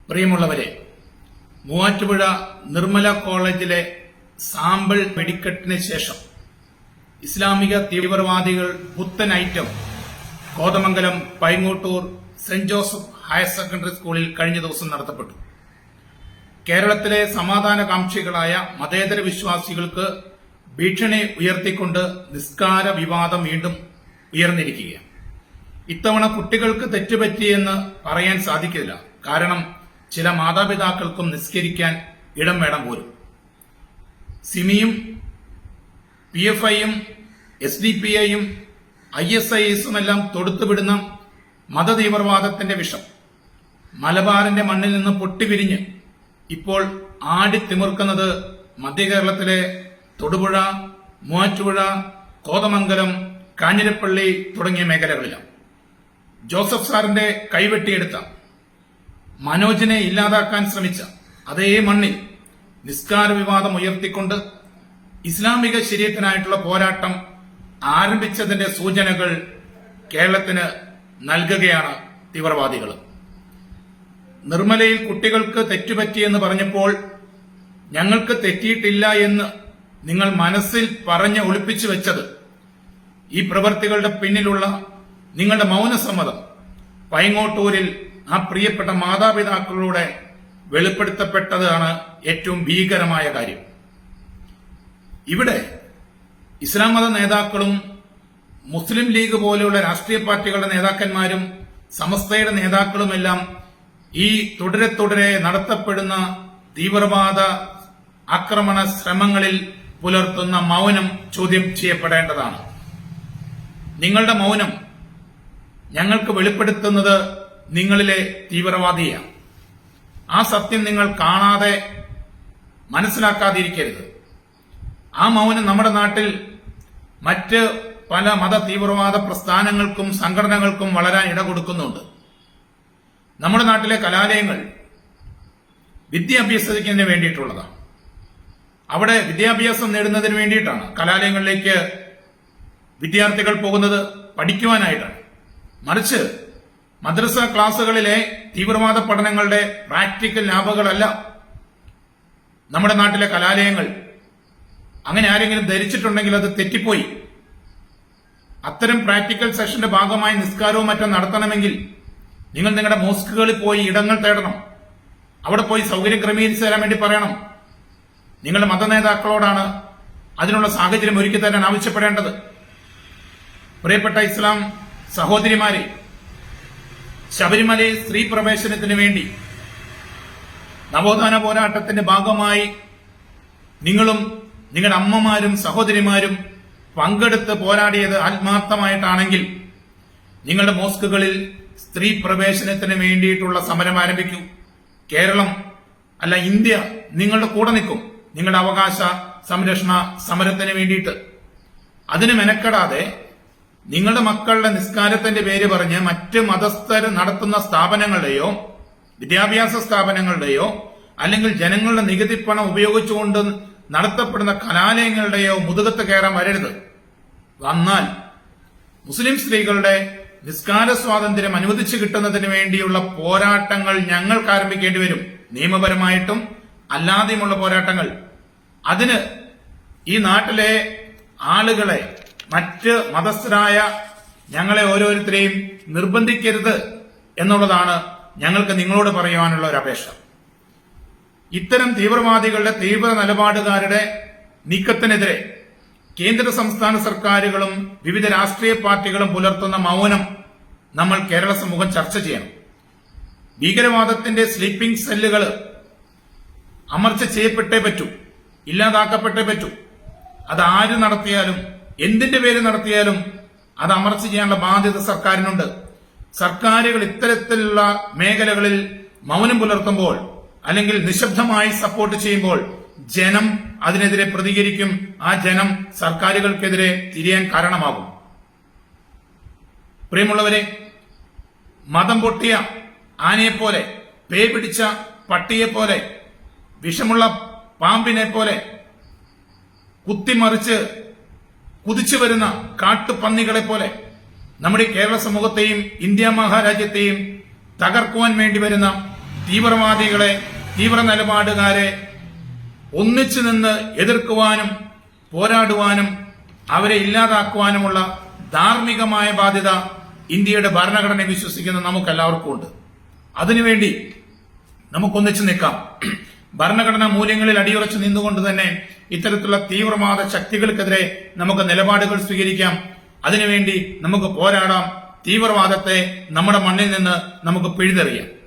പ്രിയമുള്ളവരെ, മൂവാറ്റുപുഴ നിർമ്മല കോളേജിലെ സാമ്പിൾ വെടിക്കെട്ടിന് ശേഷം ഇസ്ലാമിക തീവ്രവാദികൾ പുത്തൻ item Kothamangalam Paingottoor saint Joseph higher secondary സ്കൂളിൽ കഴിഞ്ഞ ദിവസം നടത്തപ്പെട്ടു. കേരളത്തിലെ സമാധാനകാംക്ഷികളായ മതേതര വിശ്വാസികൾക്ക് ഭീഷണി ഉയർത്തിക്കൊണ്ട് നിസ്കാര വിവാദം വീണ്ടും ഉയർന്നിരിക്കുകയാണ്. ഇത്തവണ കുട്ടികൾക്ക് തെറ്റുപറ്റിയെന്ന് പറയാൻ സാധിക്കില്ല. കാരണം ചില മാതാപിതാക്കൾക്കും നിസ്കരിക്കാൻ ഇടം വേണം പോലും. സിമിയും PFIയും SDPIയും ISISുമെല്ലാം തൊടുത്തുവിടുന്ന മതതീവ്രവാദത്തിന്റെ വിഷം മലബാറിന്റെ മണ്ണിൽ നിന്ന് പൊട്ടിവിരിഞ്ഞ് ഇപ്പോൾ ആടിത്തിമിർക്കുന്നത് മധ്യകേരളത്തിലെ തൊടുപുഴ, മൂവാറ്റുപുഴ, കോതമംഗലം, കാഞ്ഞിരപ്പള്ളി തുടങ്ങിയ മേഖലകളിലാണ്. ജോസഫ് സാറിന്റെ കൈവെട്ടിയെടുത്ത മനോജിനെ ഇല്ലാതാക്കാൻ ശ്രമിച്ച അതേ മണ്ണിൽ നിസ്കാര വിവാദം ഉയർത്തിക്കൊണ്ട് ഇസ്ലാമിക ശരീഅത്തിനായിട്ടുള്ള പോരാട്ടം ആരംഭിച്ചതിന്റെ സൂചനകൾ കേരളത്തിന് നൽകുകയാണ് തീവ്രവാദികൾ. നിർമ്മലയിൽ കുട്ടികൾക്ക് തെറ്റുപറ്റിയെന്ന് പറഞ്ഞപ്പോൾ ഞങ്ങൾക്ക് തെറ്റിയിട്ടില്ല എന്ന് നിങ്ങൾ മനസ്സിൽ പറഞ്ഞ് ഒളിപ്പിച്ചു വെച്ചത് ഈ പ്രവൃത്തികളുടെ പിന്നിലുള്ള നിങ്ങളുടെ മൗനസമ്മതം പൈങ്ങോട്ടൂരിൽ ആ പ്രിയപ്പെട്ട മാതാപിതാക്കളോടെ വെളിപ്പെടുത്തപ്പെട്ടതാണ് ഏറ്റവും ഭീകരമായ കാര്യം. ഇവിടെ ഇസ്ലാം മത നേതാക്കളും മുസ്ലിം ലീഗ് പോലെയുള്ള രാഷ്ട്രീയ പാർട്ടികളുടെ നേതാക്കന്മാരും സമസ്തയുടെ നേതാക്കളുമെല്ലാം ഈ തുടരെ നടത്തപ്പെടുന്ന തീവ്രവാദ ആക്രമണ ശ്രമങ്ങളിൽ പുലർത്തുന്ന മൗനം ചോദ്യം ചെയ്യപ്പെടേണ്ടതാണ്. നിങ്ങളുടെ മൗനം ഞങ്ങൾക്ക് വെളിപ്പെടുത്തുന്നത് നിങ്ങളിലെ തീവ്രവാദിയാണ്. ആ സത്യം നിങ്ങൾ കാണാതെ മനസ്സിലാക്കാതിരിക്കരുത്. ആ മൗനം നമ്മുടെ നാട്ടിൽ മറ്റ് പല മത തീവ്രവാദ പ്രസ്ഥാനങ്ങൾക്കും സംഘടനകൾക്കും വളരാൻ ഇട കൊടുക്കുന്നുണ്ട്. നമ്മുടെ നാട്ടിലെ കലാലയങ്ങൾ വിദ്യാഭ്യാസത്തിന് വേണ്ടിയിട്ടുള്ളതാണ്. അവിടെ വിദ്യാഭ്യാസം നേടുന്നതിന് വേണ്ടിയിട്ടാണ് കലാലയങ്ങളിലേക്ക് വിദ്യാർത്ഥികൾ പോകുന്നത്, പഠിക്കുവാനായിട്ടാണ്. മറിച്ച് മദ്രസ ക്ലാസുകളിലെ തീവ്രവാദ പഠനങ്ങളുടെ പ്രാക്ടിക്കൽ ലാബുകളല്ല നമ്മുടെ നാട്ടിലെ കലാലയങ്ങൾ. അങ്ങനെ ആരെങ്കിലും ധരിച്ചിട്ടുണ്ടെങ്കിൽ അത് തെറ്റിപ്പോയി. അത്തരം പ്രാക്ടിക്കൽ സെഷന്റെ ഭാഗമായി നിസ്കാരവും മറ്റും നടത്തണമെങ്കിൽ നിങ്ങൾ നിങ്ങളുടെ മോസ്കുകളിൽ പോയി ഇടങ്ങൾ തേടണം. അവിടെ പോയി സൗകര്യം ക്രമീകരിച്ചു തരാൻ വേണ്ടി പറയണം. നിങ്ങളുടെ മതനേതാക്കളോടാണ് അതിനുള്ള സാഹചര്യം ഒരുക്കി തരാൻ ആവശ്യപ്പെടേണ്ടത്. പ്രിയപ്പെട്ട ഇസ്ലാം സഹോദരിമാരെ, ശബരിമലയിൽ സ്ത്രീ പ്രവേശനത്തിന് വേണ്ടി നവോത്ഥാന പോരാട്ടത്തിന്റെ ഭാഗമായി നിങ്ങളും നിങ്ങളുടെ അമ്മമാരും സഹോദരിമാരും പങ്കെടുത്ത് പോരാടിയത് ആത്മാർത്ഥമായിട്ടാണെങ്കിൽ നിങ്ങളുടെ മോസ്കുകളിൽ സ്ത്രീ പ്രവേശനത്തിന് വേണ്ടിയിട്ടുള്ള സമരം ആരംഭിക്കൂ. കേരളം അല്ല, ഇന്ത്യ നിങ്ങളുടെ കൂടെ നിൽക്കും നിങ്ങളുടെ അവകാശ സംരക്ഷണ സമരത്തിന് വേണ്ടിയിട്ട്. അതിന് മെനക്കെടാതെ നിങ്ങളുടെ മക്കളുടെ നിസ്കാരത്തിന്റെ പേര് പറഞ്ഞ് മറ്റ് മതസ്ഥർ നടത്തുന്ന സ്ഥാപനങ്ങളുടെയോ വിദ്യാഭ്യാസ സ്ഥാപനങ്ങളുടെയോ അല്ലെങ്കിൽ ജനങ്ങളുടെ നികുതി പണം ഉപയോഗിച്ചുകൊണ്ട് നടത്തപ്പെടുന്ന കലാലയങ്ങളുടെയോ മുതുകത്ത് കയറാൻ വരരുത്. വന്നാൽ മുസ്ലിം സ്ത്രീകളുടെ നിസ്കാര സ്വാതന്ത്ര്യം അനുവദിച്ചു കിട്ടുന്നതിന് വേണ്ടിയുള്ള പോരാട്ടങ്ങൾ ഞങ്ങൾക്ക് ആരംഭിക്കേണ്ടി വരും. നിയമപരമായിട്ടും അല്ലാതെയുമുള്ള പോരാട്ടങ്ങൾ. അതിന് ഈ നാട്ടിലെ ആളുകളെ, മറ്റ് മതസ്ഥരായ ഞങ്ങളെ ഓരോരുത്തരെയും നിർബന്ധിക്കരുത് എന്നുള്ളതാണ് ഞങ്ങൾക്ക് നിങ്ങളോട് പറയുവാനുള്ള ഒരു അപേക്ഷ. ഇത്തരം തീവ്രവാദികളുടെ തീവ്ര നിലപാടുകാരുടെ നീക്കത്തിനെതിരെ കേന്ദ്ര സംസ്ഥാന സർക്കാരുകളും വിവിധ രാഷ്ട്രീയ പാർട്ടികളും പുലർത്തുന്ന മൗനം നമ്മൾ കേരള സമൂഹം ചർച്ച ചെയ്യണം. ഭീകരവാദത്തിന്റെ സ്ലീപ്പിംഗ് സെല്ലുകൾ അമർച്ച ചെയ്യപ്പെട്ടേ പറ്റൂ, ഇല്ലാതാക്കപ്പെട്ടേ പറ്റൂ. അത് ആര് നടത്തിയാലും എന്തിന്റെ പേര് നടത്തിയാലും അത് അമർച്ച ചെയ്യാനുള്ള ബാധ്യത സർക്കാരിനുണ്ട്. സർക്കാരുകൾ ഇത്തരത്തിലുള്ള മേഖലകളിൽ മൗനം പുലർത്തുമ്പോൾ അല്ലെങ്കിൽ നിശബ്ദമായി സപ്പോർട്ട് ചെയ്യുമ്പോൾ ജനം അതിനെതിരെ പ്രതികരിക്കും. ആ ജനം സർക്കാരുകൾക്കെതിരെ തിരിയാൻ കാരണമാകും. പ്രിയമുള്ളവരെ, മതം പൊട്ടിയ ആനയെപ്പോലെ, പേ പിടിച്ച പട്ടിയെപ്പോലെ, വിഷമുള്ള പാമ്പിനെ പോലെ കുത്തിമറിച്ച് കുതിച്ചു വരുന്ന കാട്ടുപന്നികളെ പോലെ നമ്മുടെ കേരള സമൂഹത്തെയും ഇന്ത്യ മഹാരാജ്യത്തെയും തകർക്കുവാൻ വേണ്ടി വരുന്ന തീവ്രവാദികളെ, തീവ്ര നിലപാടുകാരെ ഒന്നിച്ചു നിന്ന് എതിർക്കുവാനും പോരാടുവാനും അവരെ ഇല്ലാതാക്കുവാനുമുള്ള ധാർമ്മികമായ ബാധ്യത ഇന്ത്യയുടെ ഭരണഘടനയെ വിശ്വസിക്കുന്ന നമുക്കെല്ലാവർക്കും ഉണ്ട്. അതിനുവേണ്ടി നമുക്കൊന്നിച്ചു നിൽക്കാം. ഭരണഘടനാ മൂല്യങ്ങളിൽ അടിയുറച്ചു നിന്നുകൊണ്ട് തന്നെ ഇത്തരത്തിലുള്ള തീവ്രവാദ ശക്തികൾക്കെതിരെ നമുക്ക് നിലപാടുകൾ സ്വീകരിക്കാം. അതിനുവേണ്ടി നമുക്ക് പോരാടാം. തീവ്രവാദത്തെ നമ്മുടെ മണ്ണിൽ നിന്ന് നമുക്ക് പിഴുതെറിയാം.